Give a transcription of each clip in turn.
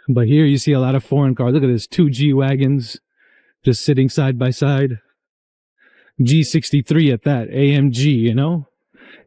But here you see a lot of foreign cars. Look at this, two G-Wagons just sitting side by side. G63 at that, AMG, you know?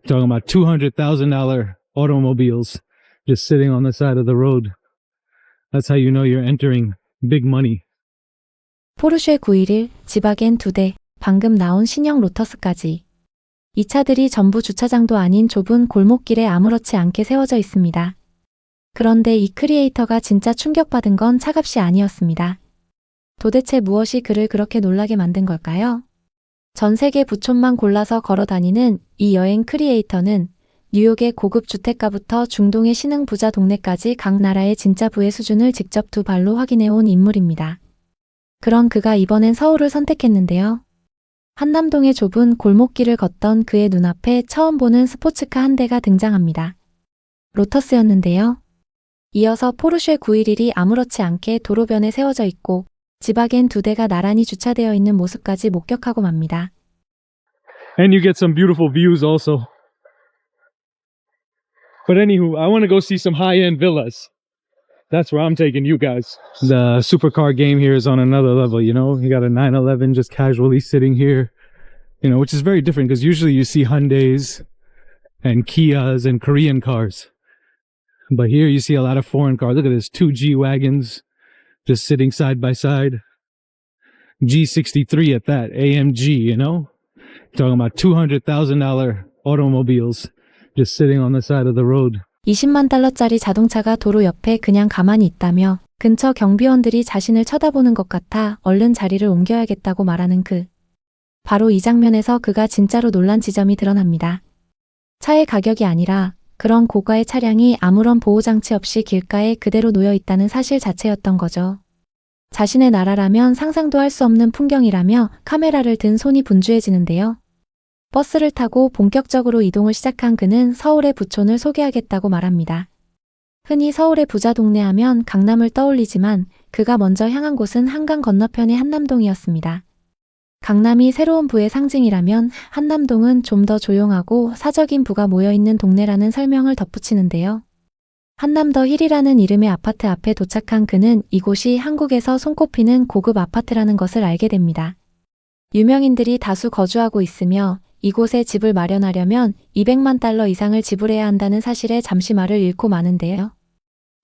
Talking about $200,000 automobiles just sitting on the side of the road. That's how you know you're entering big money. 포르쉐 911, 지바겐 2대, 방금 나온 신형 로터스까지. 이 차들이 전부 주차장도 아닌 좁은 골목길에 아무렇지 않게 세워져 있습니다. 그런데 이 크리에이터가 진짜 충격받은 건 차값이 아니었습니다. 도대체 무엇이 그를 그렇게 놀라게 만든 걸까요? 전 세계 부촌만 골라서 걸어 다니는 이 여행 크리에이터는 뉴욕의 고급 주택가부터 중동의 신흥 부자 동네까지 각 나라의 진짜 부의 수준을 직접 두 발로 확인해 온 인물입니다. 그런 그가 이번엔 서울을 선택했는데요. 한남동의 좁은 골목길을 걷던 그의 눈앞에 처음 보는 스포츠카 한 대가 등장합니다. 로터스였는데요. 이어서 포르쉐 911이 아무렇지 않게 도로변에 세워져 있고 지바겐 2대가 나란히 주차되어 있는 모습까지 목격하고 맙니다. And you get some beautiful views also. But anywho, I want to go see some high-end villas. That's where I'm taking you guys. The supercar game here is on another level, you know? You got a 911 just casually sitting here, you know, which is very different because usually you see Hyundais and Kias and Korean cars. But here you see a lot of foreign cars. Look at this, two G-Wagons just sitting side by side. G63 at that, AMG, you know? Talking about $200,000 automobiles just sitting on the side of the road. 20만 달러짜리 자동차가 도로 옆에 그냥 가만히 있다며 근처 경비원들이 자신을 쳐다보는 것 같아 얼른 자리를 옮겨야겠다고 말하는 그. 바로 이 장면에서 그가 진짜로 놀란 지점이 드러납니다. 차의 가격이 아니라 그런 고가의 차량이 아무런 보호장치 없이 길가에 그대로 놓여 있다는 사실 자체였던 거죠. 자신의 나라라면 상상도 할 수 없는 풍경이라며 카메라를 든 손이 분주해지는데요. 버스를 타고 본격적으로 이동을 시작한 그는 서울의 부촌을 소개하겠다고 말합니다. 흔히 서울의 부자 동네 하면 강남을 떠올리지만 그가 먼저 향한 곳은 한강 건너편의 한남동이었습니다. 강남이 새로운 부의 상징이라면 한남동은 좀 더 조용하고 사적인 부가 모여있는 동네라는 설명을 덧붙이는데요. 한남 더 힐이라는 이름의 아파트 앞에 도착한 그는 이곳이 한국에서 손꼽히는 고급 아파트라는 것을 알게 됩니다. 유명인들이 다수 거주하고 있으며 이곳에 집을 마련하려면 200만 달러 이상을 지불해야 한다는 사실에 잠시 말을 잃고 마는데요.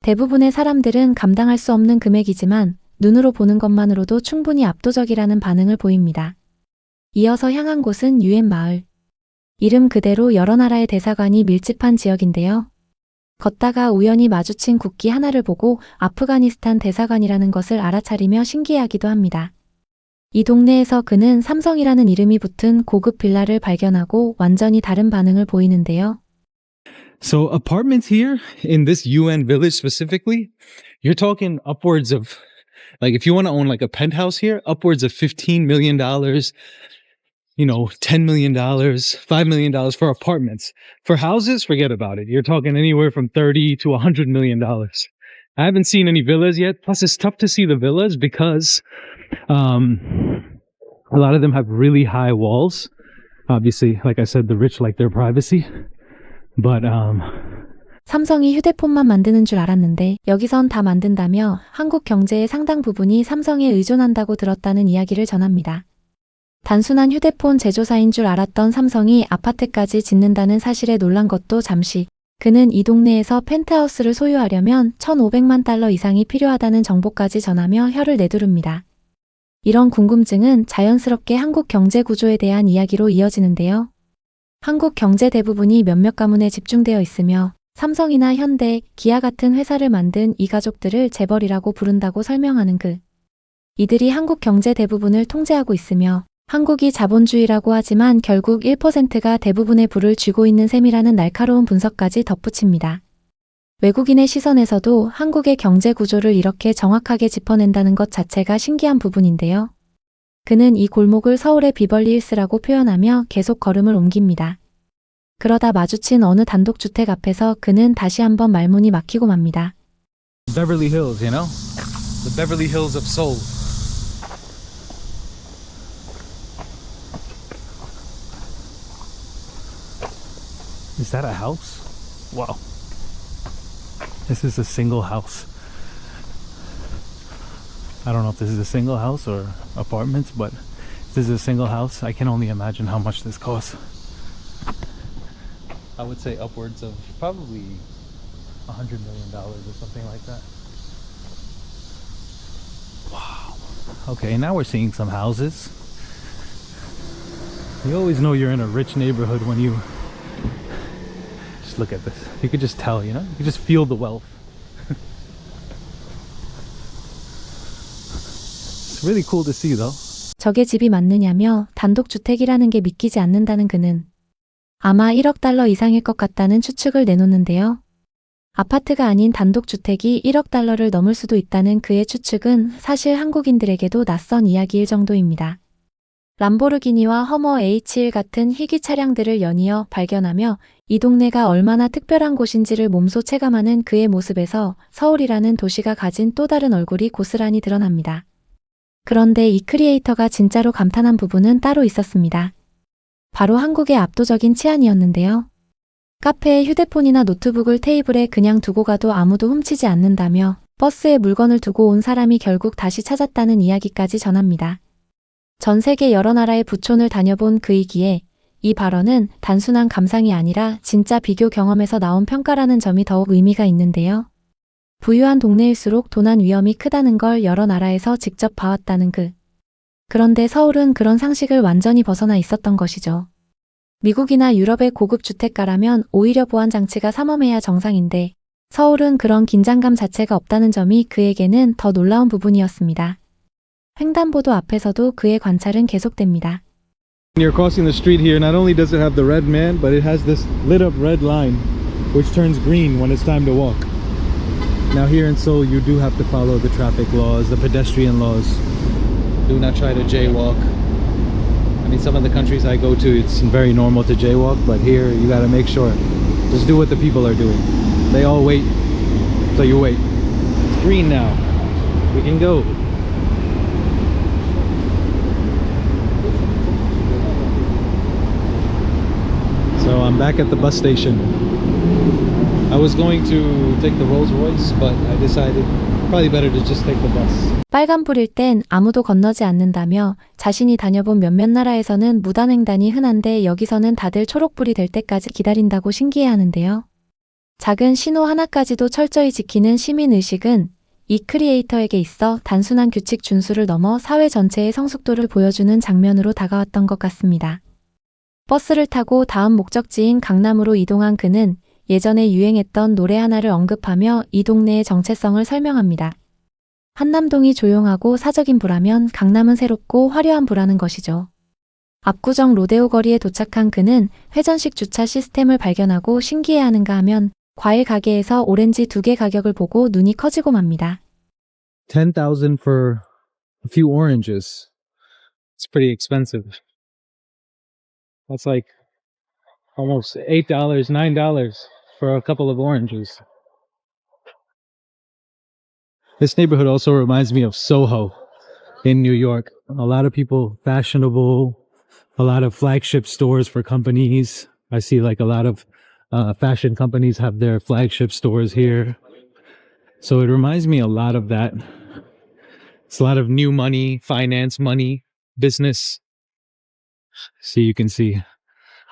대부분의 사람들은 감당할 수 없는 금액이지만 눈으로 보는 것만으로도 충분히 압도적이라는 반응을 보입니다. 이어서 향한 곳은 유엔 마을. 이름 그대로 여러 나라의 대사관이 밀집한 지역인데요. 걷다가 우연히 마주친 국기 하나를 보고 아프가니스탄 대사관이라는 것을 알아차리며 신기해하기도 합니다. 이 동네에서 그는 삼성이라는 이름이 붙은 고급 빌라를 발견하고 완전히 다른 반응을 보이는데요. So apartments here in this UN village specifically, you're talking upwards of, like if you want to own like a penthouse here, upwards of $15 million, you know, $10 million, $5 million for apartments. For houses, forget about it. You're talking anywhere from 30 to $100 million. I haven't seen any villas yet. Plus it's tough to see the villas because a lot of them have really high walls. Obviously, like I said, the rich like their privacy. But 삼성이 휴대폰만 만드는 줄 알았는데 여기선 다 만든다며 한국 경제의 상당 부분이 삼성에 의존한다고 들었다는 이야기를 전합니다. 단순한 휴대폰 제조사인 줄 알았던 삼성이 아파트까지 짓는다는 사실에 놀란 것도 잠시. 그는 이 동네에서 펜트하우스를 소유하려면 1,500만 달러 이상이 필요하다는 정보까지 전하며 혀를 내두릅니다. 이런 궁금증은 자연스럽게 한국 경제 구조에 대한 이야기로 이어지는데요. 한국 경제 대부분이 몇몇 가문에 집중되어 있으며 삼성이나 현대, 기아 같은 회사를 만든 이 가족들을 재벌이라고 부른다고 설명하는 그. 이들이 한국 경제 대부분을 통제하고 있으며 한국이 자본주의라고 하지만 결국 1%가 대부분의 부를 쥐고 있는 셈이라는 날카로운 분석까지 덧붙입니다. 외국인의 시선에서도 한국의 경제 구조를 이렇게 정확하게 짚어낸다는 것 자체가 신기한 부분인데요. 그는 이 골목을 서울의 비벌리 힐스라고 표현하며 계속 걸음을 옮깁니다. 그러다 마주친 어느 단독주택 앞에서 그는 다시 한번 말문이 막히고 맙니다. Beverly Hills, you know? The Beverly Hills of Seoul. Is that a house? Wow. This is a single house. I don't know if this is a single house or apartments, but if this is a single house, I can only imagine how much this costs. I would say upwards of probably $100 million or something like that. Wow. Okay, now we're seeing some houses. You always know you're in a rich neighborhood when you just look at this. You could just tell, you know? You could just feel the wealth. It's really cool to see though. 저게 집이 맞느냐며 단독주택이라는 게 믿기지 않는다는 그는 아마 1억 달러 이상일 것 같다는 추측을 내놓는데요. 아파트가 아닌 단독주택이 1억 달러를 넘을 수도 있다는 그의 추측은 사실 한국인들에게도 낯선 이야기일 정도입니다. 람보르기니와 허머 H1 같은 희귀 차량들을 연이어 발견하며 이 동네가 얼마나 특별한 곳인지를 몸소 체감하는 그의 모습에서 서울이라는 도시가 가진 또 다른 얼굴이 고스란히 드러납니다. 그런데 이 크리에이터가 진짜로 감탄한 부분은 따로 있었습니다. 바로 한국의 압도적인 치안이었는데요. 카페에 휴대폰이나 노트북을 테이블에 그냥 두고 가도 아무도 훔치지 않는다며 버스에 물건을 두고 온 사람이 결국 다시 찾았다는 이야기까지 전합니다. 전 세계 여러 나라의 부촌을 다녀본 그이기에 이 발언은 단순한 감상이 아니라 진짜 비교 경험에서 나온 평가라는 점이 더욱 의미가 있는데요. 부유한 동네일수록 도난 위험이 크다는 걸 여러 나라에서 직접 봐왔다는 그. 그런데 서울은 그런 상식을 완전히 벗어나 있었던 것이죠. 미국이나 유럽의 고급 주택가라면 오히려 보안 장치가 삼엄해야 정상인데 서울은 그런 긴장감 자체가 없다는 점이 그에게는 더 놀라운 부분이었습니다. 횡단보도 앞에서도 그의 관찰은 계속됩니다. When you're crossing the street here, not only does it have the red man, but it has this lit up red line which turns green when it's time to walk. Now here in Seoul, you do have to follow the traffic laws, the pedestrian laws. Do not try to jaywalk. I mean, some of the countries I go to, it's very normal to jaywalk, but here you gotta make sure. Just do what the people are doing. They all wait, so you wait. It's green now. We can go. So I'm back at the bus station. I was going to take the Rolls Royce, but I decided probably better to just take the bus. 빨간불일 땐 아무도 건너지 않는다며 자신이 다녀본 몇몇 나라에서는 무단횡단이 흔한데 여기서는 다들 초록불이 될 때까지 기다린다고 신기해하는데요. 작은 신호 하나까지도 철저히 지키는 시민의식은 이 크리에이터에게 있어 단순한 규칙 준수를 넘어 사회 전체의 성숙도를 보여주는 장면으로 다가왔던 것 같습니다. 버스를 타고 다음 목적지인 강남으로 이동한 그는 예전에 유행했던 노래 하나를 언급하며 이 동네의 정체성을 설명합니다. 한남동이 조용하고 사적인 부라면 강남은 새롭고 화려한 부라는 것이죠. 압구정 로데오 거리에 도착한 그는 회전식 주차 시스템을 발견하고 신기해하는가 하면 과일 가게에서 오렌지 2개 가격을 보고 눈이 커지고 맙니다. 10,000 for a few oranges. It's pretty expensive. That's like almost $8, $9 for a couple of oranges. This neighborhood also reminds me of Soho in New York. A lot of people, fashionable, a lot of flagship stores for companies. I see like a lot of fashion companies have their flagship stores here. So it reminds me a lot of that. It's a lot of new money, finance money, business. So you can see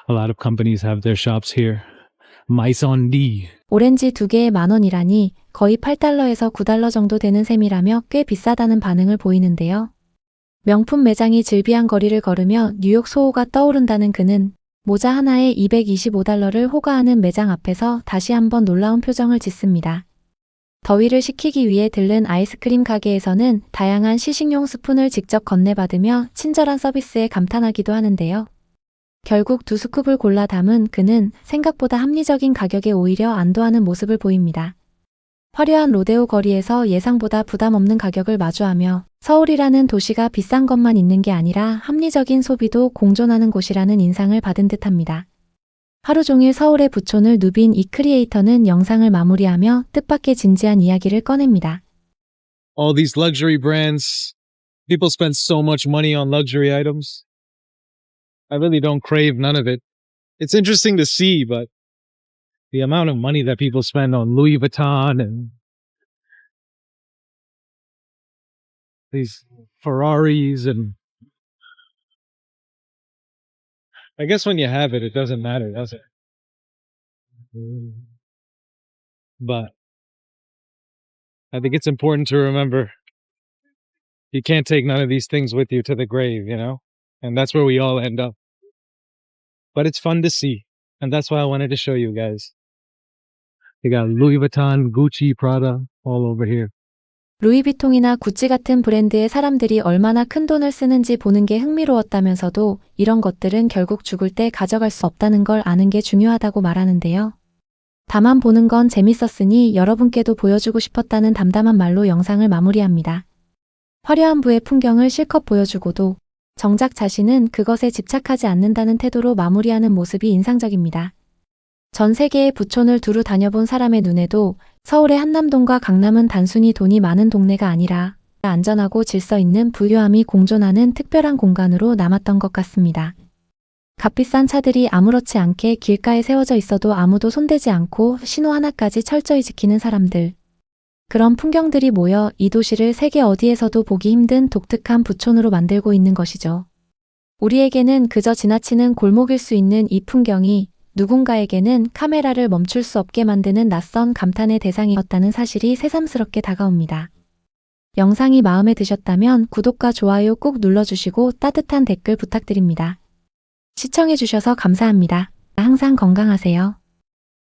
a lot of companies have their shops here. Maison D. 오렌지 2개에 10,000원이라니 거의 8달러에서 9달러 정도 되는 셈이라며 꽤 비싸다는 반응을 보이는데요. 명품 매장이 즐비한 거리를 걸으며 뉴욕 소호가 떠오른다는 그는 모자 하나에 225달러를 호가하는 매장 앞에서 다시 한번 놀라운 표정을 짓습니다. 더위를 식히기 위해 들른 아이스크림 가게에서는 다양한 시식용 스푼을 직접 건네받으며 친절한 서비스에 감탄하기도 하는데요. 결국 2스쿱을 골라 담은 그는 생각보다 합리적인 가격에 오히려 안도하는 모습을 보입니다. 화려한 로데오 거리에서 예상보다 부담 없는 가격을 마주하며 서울이라는 도시가 비싼 것만 있는 게 아니라 합리적인 소비도 공존하는 곳이라는 인상을 받은 듯합니다. 하루 종일 서울의 부촌을 누빈 이 크리에이터는 영상을 마무리하며 뜻밖의 진지한 이야기를 꺼냅니다. All these luxury brands. People spend so much money on luxury items. I really don't crave none of it. It's interesting to see, but the amount of money that people spend on Louis Vuitton and these Ferraris, and I guess when you have it, it doesn't matter, does it? But I think it's important to remember you can't take none of these things with you to the grave, you know? And that's where we all end up. But it's fun to see. And that's why I wanted to show you guys. You got Louis Vuitton, Gucci, Prada all over here. 루이비통이나 구찌 같은 브랜드의 사람들이 얼마나 큰 돈을 쓰는지 보는 게 흥미로웠다면서도 이런 것들은 결국 죽을 때 가져갈 수 없다는 걸 아는 게 중요하다고 말하는데요. 다만 보는 건 재밌었으니 여러분께도 보여주고 싶었다는 담담한 말로 영상을 마무리합니다. 화려한 부의 풍경을 실컷 보여주고도 정작 자신은 그것에 집착하지 않는다는 태도로 마무리하는 모습이 인상적입니다. 전 세계의 부촌을 두루 다녀본 사람의 눈에도 서울의 한남동과 강남은 단순히 돈이 많은 동네가 아니라 안전하고 질서 있는 부유함이 공존하는 특별한 공간으로 남았던 것 같습니다. 값비싼 차들이 아무렇지 않게 길가에 세워져 있어도 아무도 손대지 않고 신호 하나까지 철저히 지키는 사람들. 그런 풍경들이 모여 이 도시를 세계 어디에서도 보기 힘든 독특한 부촌으로 만들고 있는 것이죠. 우리에게는 그저 지나치는 골목일 수 있는 이 풍경이 누군가에게는 카메라를 멈출 수 없게 만드는 낯선 감탄의 대상이었다는 사실이 새삼스럽게 다가옵니다. 영상이 마음에 드셨다면 구독과 좋아요 꼭 눌러주시고 따뜻한 댓글 부탁드립니다. 시청해주셔서 감사합니다. 항상 건강하세요.